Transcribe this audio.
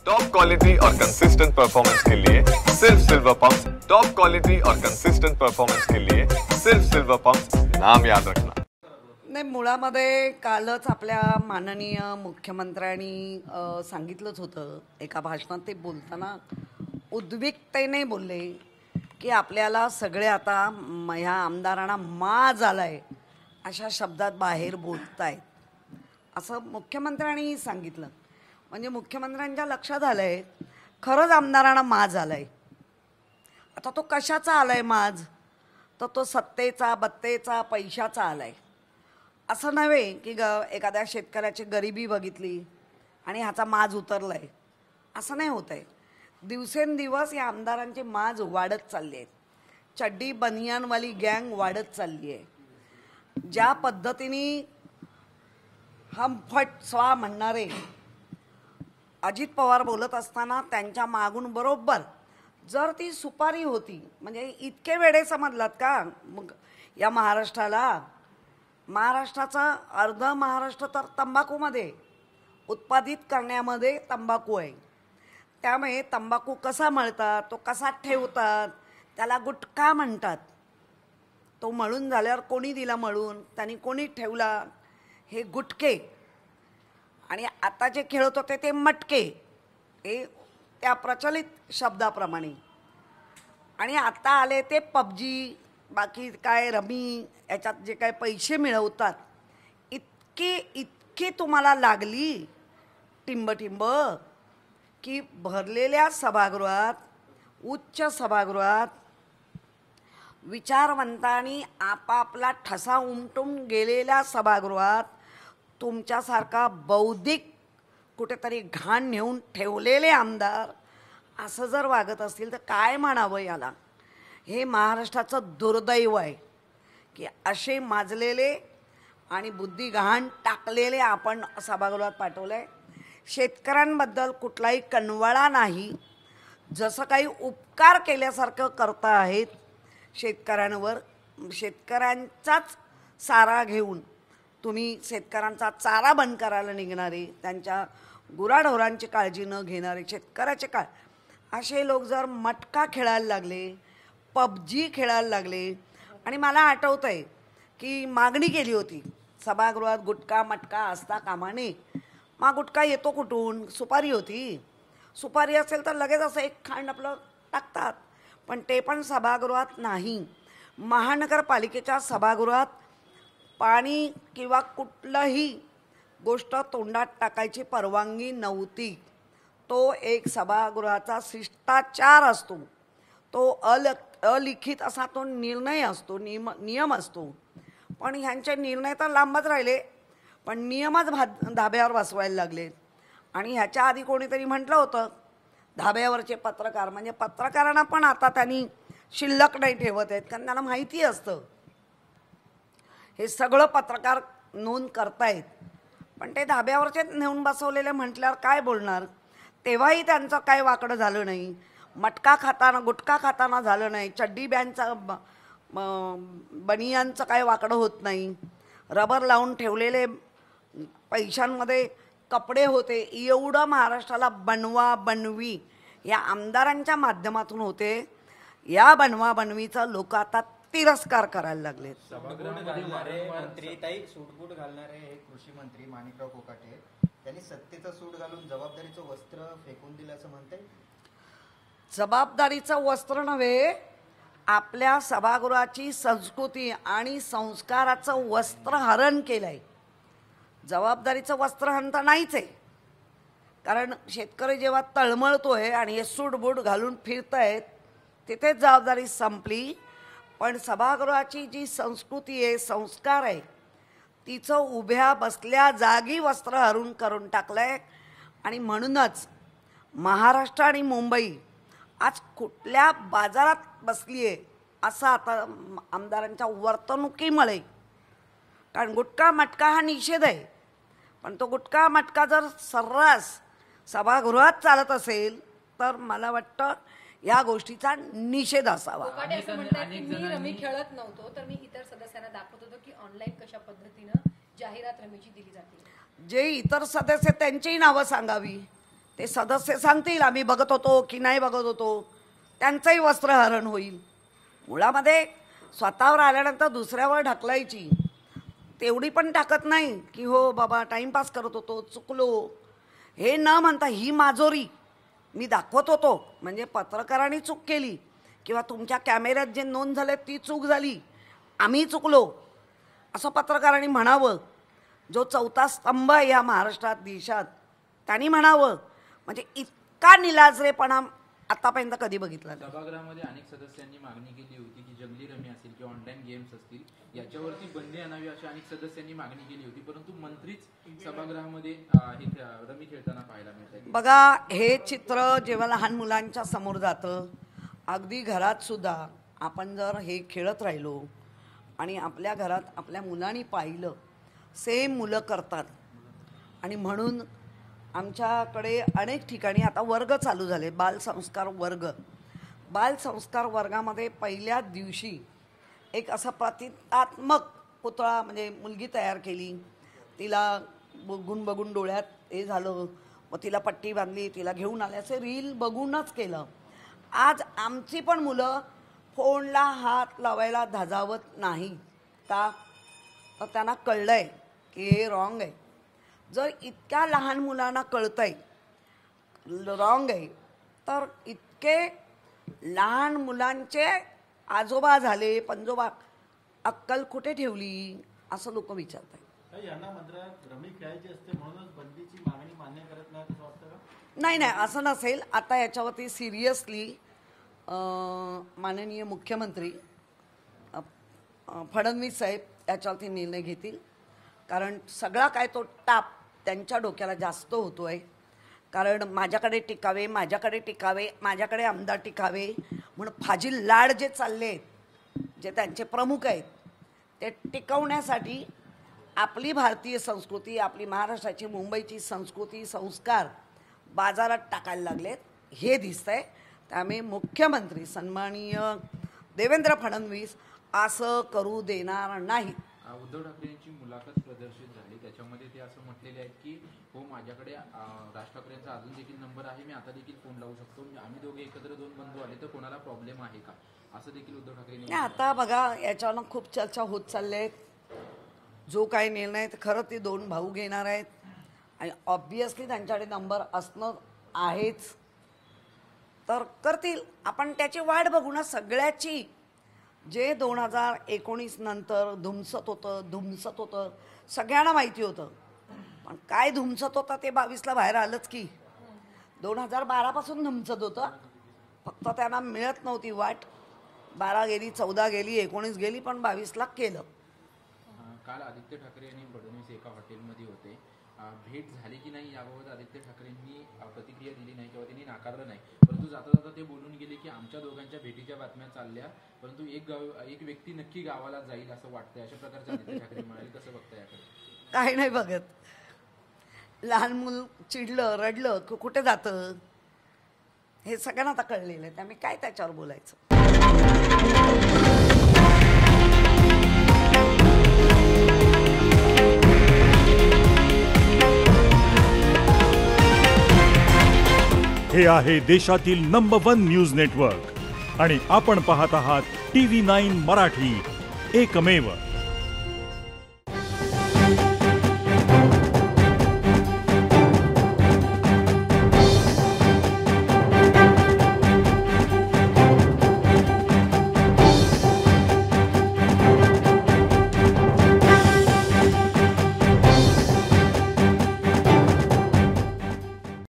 Top quality और consistent performance के लिए सिर्फ सिल्वर पंप्स। टॉप क्वालिटी और कंसिस्टेंट परफॉर्मेंस के लिए सिर्फ सिल्वर पंप्स, नाम याद रखना। नाही, मुळामध्ये कालच आपल्या माननीय मुख्यमंत्र्यांनी सांगितलंच होतं, एका भाषणात ते बोलताना उद्विग्नतेने बोलले की आपल्याला सगळे आता ह्या आमदारांना माज आलाय अशा शब्दात बाहेर बोलतायत, असं मुख्यमंत्र्यांनी सांगितलं. म्हणजे मुख्यमंत्र्यांच्या लक्षात आलंय खरंच आमदारांना माज आलाय. आता तो कशाचा आलाय माज, तर तो सत्तेचा, बत्तेचा, पैशाचा आलाय. असं नव्हे की एखाद्या शेतकऱ्याची गरिबी बघितली आणि ह्याचा माज उतरलाय, असं नाही होत आहे. दिवसेंदिवस या आमदारांचे माज वाढत चालले आहेत. चड्डी बनियानवाली गँग वाढत चालली आहे. ज्या पद्धतीने हम फट स्वा म्हणणारे अजित पवार बोलत असताना त्यांच्या मागून बरोबर जर ती सुपारी होती, म्हणजे इतके वेडे समजलात का मग या महाराष्ट्राचा अर्ध महाराष्ट्र तर तंबाखूमध्ये उत्पादित करण्यामध्ये तंबाखू आहे. त्यामुळे तंबाखू कसा मळतात, तो कसा ठेवतात, त्याला गुटखा म्हणतात. तो मळून झाल्यावर कोणी दिला मळून, त्यांनी कोणी ठेवला, हे गुटखे. आणि आता जे खेळत होते ते मटके, हे त्या प्रचलित शब्दाप्रमाणे. आणि आता आले ते पबजी, बाकी काय रमी, याच्यात जे काय पैसे मिळवतात, इतकी तुम्हाला लागली टिंब की भरलेल्या सभागृहात, उच्च सभागृहात विचारवंतांनी आपापला ठसा उमटून गेलेल्या सभागृहात तुमच्यासारखा बौद्धिक कुठेतरी घाण नेऊन ठेवलेले आमदार असं जर वागत असतील तर काय म्हणावं याला. हे महाराष्ट्राचं दुर्दैव आहे की असे माजलेले आणि बुद्धी घाण टाकलेले आपण सभागृहात पाठवलंय. शेतकऱ्यांबद्दल कुठलाही कनवळा नाही, जसं काही उपकार केल्यासारखं करता आहेत शेतकऱ्यांवर. शेतकऱ्यांचाच सारा घेऊन तुम्ही शेतकऱ्यांचा चारा बंद करायला निघणारे, त्यांच्या गुराढोरांची काळजी न घेणारे शेतकऱ्याचे असे लोक जर मटका खेळायला लागले, पबजी खेळायला लागले. आणि मला आठवतं आहे की मागणी केली होती सभागृहात, गुटखा मटका असता कामा नये. मग गुटखा येतो कुठून, सुपारी होती. सुपारी असेल तर लगेच असं एक खांड आपलं टाकतात, पण ते पण सभागृहात नाही. महानगरपालिकेच्या सभागृहात पाणी किंवा कुठलंही गोष्ट तोंडात टाकायची परवानगी नव्हती. तो एक सभागृहाचा शिष्टाचार असतो, तो अलिखित असा तो निर्णय असतो, नियम असतो. पण ह्यांचे निर्णय तर लांबच राहिले, पण नियमच धाब्यावर बसवायला लागले. आणि ह्याच्या आधी कोणीतरी म्हटलं होतं धाब्यावरचे पत्रकार, म्हणजे पत्रकारांना पण आता त्यांनी शिल्लक नाही ठेवत आहेत, कारण त्यांना माहिती असतं हे सगळं पत्रकार नोंद करतायत. पण ते धाब्यावरचे नेऊन बसवलेले म्हटल्यावर काय बोलणार. तेव्हाही त्यांचं काय वाकडं झालं नाही, मटका खाताना गुटखा खाताना झालं नाही, चड्डी बनियांचं काय वाकडं होत नाही, रबर लावून ठेवलेले पैशांमध्ये कपडे होते. एवढं महाराष्ट्राला बनवा बनवी या आमदारांच्या माध्यमातून होते. या बनवा बनवीचा लोक आता तिरस्कार करायला लागले. मंत्री ताई सूटबूट घालणारे हे कृषी मंत्री माणिकराव कोकाटे, त्यांनी सत्तेचं सूट घालून जबाबदारीचं वस्त्र फेकून दिलं असं म्हणताय. जबाबदारीचं वस्त्र नव्हे, आपल्या सभागृहाची संस्कृती आणि संस्काराचं वस्त्र हरण केलंय. जबाबदारीचं वस्त्र हरण तर नाहीच आहे, कारण शेतकरी जेव्हा तळमळतोय आणि हे सूटबूट घालून फिरतायत तिथेच जबाबदारी संपली. पण सभागृहाची जी संस्कृती आहे, संस्कार आहे, तिचं उभ्या बसल्या जागी वस्त्र हरून करून टाकलंय. आणि म्हणूनच महाराष्ट्र आणि मुंबई आज कुठल्या बाजारात बसली आहे असं आता आमदारांच्या वर्तणुकीमुळे. कारण गुटखा मटका हा निषेध आहे, पण तो गुटखा मटका जर सर्रास सभागृहात चालत असेल तर मला वाटतं या गोष्टीचा निषेध असावा. मी रमी खेळत नव्हतो, तर मी इतर सदस्यांना दाखवत होतो की ऑनलाईन कशा पद्धतीनं जाहिरात रमीची दिली जाते. जे इतर सदस्य त्यांचीही नावं सांगावी, ते सदस्य सांगतील आम्ही बघत होतो की नाही बघत होतो, त्यांचंही वस्त्रहरण होईल. मुळामध्ये स्वतःवर आल्यानंतर दुसऱ्यावर ढकलायची तेवढी पण टाकत नाही की हो बाबा टाईमपास करत होतो, चुकलो, हे न म्हणता ही माजोरी मी दाखवत होतो म्हणजे पत्रकारांनी चूक केली किंवा तुमच्या कॅमेऱ्यात जे नोंद झाले ती चूक झाली, आम्ही चुकलो असं पत्रकारांनी म्हणावं. जो चौथा स्तंभ आहे या महाराष्ट्रात देशात त्यांनी म्हणावं. म्हणजे इतका निलाजरेपणा आतापर्यंत कधी बघितला नाही. सभागृहामध्ये अनेक सदस्यांनी मागणी केली होती की जंगली रमी असेल किंवा ऑनलाईन गेम्स असतील याच्यावरती बंदी आणावी अशी अनेक सदस्यांनी मागणी केली होती, परंतु मंत्रीच सभागृहामध्ये रमी खेळताना पाहायला मिळतात. बघा, हे चित्र जेव्हा लहान मुलांच्या समोर जातं, अगदी घरात सुद्धा आपण जर हे खेळत राहिलो आणि आपल्या घरात आपल्या मुलांनी पाहिलं, सेम मुलं करतात. आणि म्हणून आमच्याकडे अनेक ठिकाणी आता वर्ग चालू झाले, बालसंस्कार वर्ग. बालसंस्कार वर्गामध्ये पहिल्या दिवशी एक असा प्रतिकात्मक पुतळा म्हणजे मुलगी तयार केली, तिला बघून बघून डोळ्यात हे झालं, मग तिला पट्टी बांधली, तिला घेऊन आल्याचे रील बघूनच केलं. आज आमची पण मुलं फोनला हात लावायला धाजावत नाही का? तर त्यांना कळलं आहे की हे रॉंग आहे. जर इतक्या लहान मुलांना कळतं आहे रॉंग आहे, तर इतके लहान मुलांचे आजोबा झाले, पंजोबा, अक्कल कुठे ठेवली असं लोक विचारतात. यांना मंत्रालयात रमी खेळायची असते म्हणूनच बंदीची मागणी मान्य करत नाही असं वाटतं का? नाही नाही, असं नसेल. आता याच्यावरती सिरियसली माननीय मुख्यमंत्री फडणवीस साहेब याच्यावरती निर्णय घेतील. कारण सगळा काय तो ताप त्यांच्या डोक्याला जास्त होतो आहे. कारण माझ्याकडे टिकावे, माझ्याकडे टिकावे, माझ्याकडे आमदार टिकावे म्हणून फाजील लाड जे चालले आहेत, जे त्यांचे प्रमुख आहेत, ते टिकवण्यासाठी आपली भारतीय संस्कृती, आपली महाराष्ट्राची, मुंबईची संस्कृती, संस्कार बाजारात टाकायला लागलेत हे दिसतंय. त्यामुळे मुख्यमंत्री सन्माननीय देवेंद्र फडणवीस असं करू देणार नाही. उद्धव ठाकरे यांची मुलाखत प्रदर्शित झाली, त्याच्यामध्ये ते असं म्हटलेले आहेत की हो माझ्याकडे राज ठाकरेंचा अजून देखील नंबर आहे, मी आता देखील फोन लावू शकतो, आम्ही दोघे एकत्र दोन बंधू आले तर कोणाला प्रॉब्लेम आहे का, असं देखील उद्धव ठाकरे. आता बघा याच्यावर खूप चर्चा होत चालले आहेत. जो काही निर्णय तर खरं ते दोन भाऊ घेणार आहेत आणि ऑब्वियसली त्यांच्याकडे नंबर असणं आहेच, तर करतील. आपण त्याची वाट बघू ना सगळ्याची. जे 2019 नंतर धुमसत होतं सगळ्यांना माहिती होतं, पण काय धुमसत होतं ते 22ला बाहेर आलंच की. 2012पासून धुमसत होतं, फक्त त्यांना मिळत नव्हती वाट. 12 गेली, 14 गेली, 19 गेली, पण 22ला केलं. काल आदित्य ठाकरे आणि फडणवीस एका हॉटेलमध्ये होते, भेट झाली की नाही याबाबत आदित्य ठाकरेंनी प्रतिक्रिया दिली नाही किंवा त्यांनी नाकारलं नाही, परंतु जाता जाता ते बोलून गेले की आमच्या दोघांच्या भेटीच्या बातम्या चालल्या, परंतु एक व्यक्ती नक्की गावाला जाईल असं वाटतंय, अशा प्रकारचे आदित्य ठाकरे म्हणाले. कसं बघताय याकडे? काही नाही बघत. लहान मूल चिडलं, रडलं कुठे जातं हे सगळ्यांना आता कळलेलं आहे, त्यामुळे काय त्याच्यावर बोलायचं. हे आहे देशातील नंबर 1 न्यूज नेटवर्क आणि आपण पाहत आहात TV9 मराठी, एकमेव.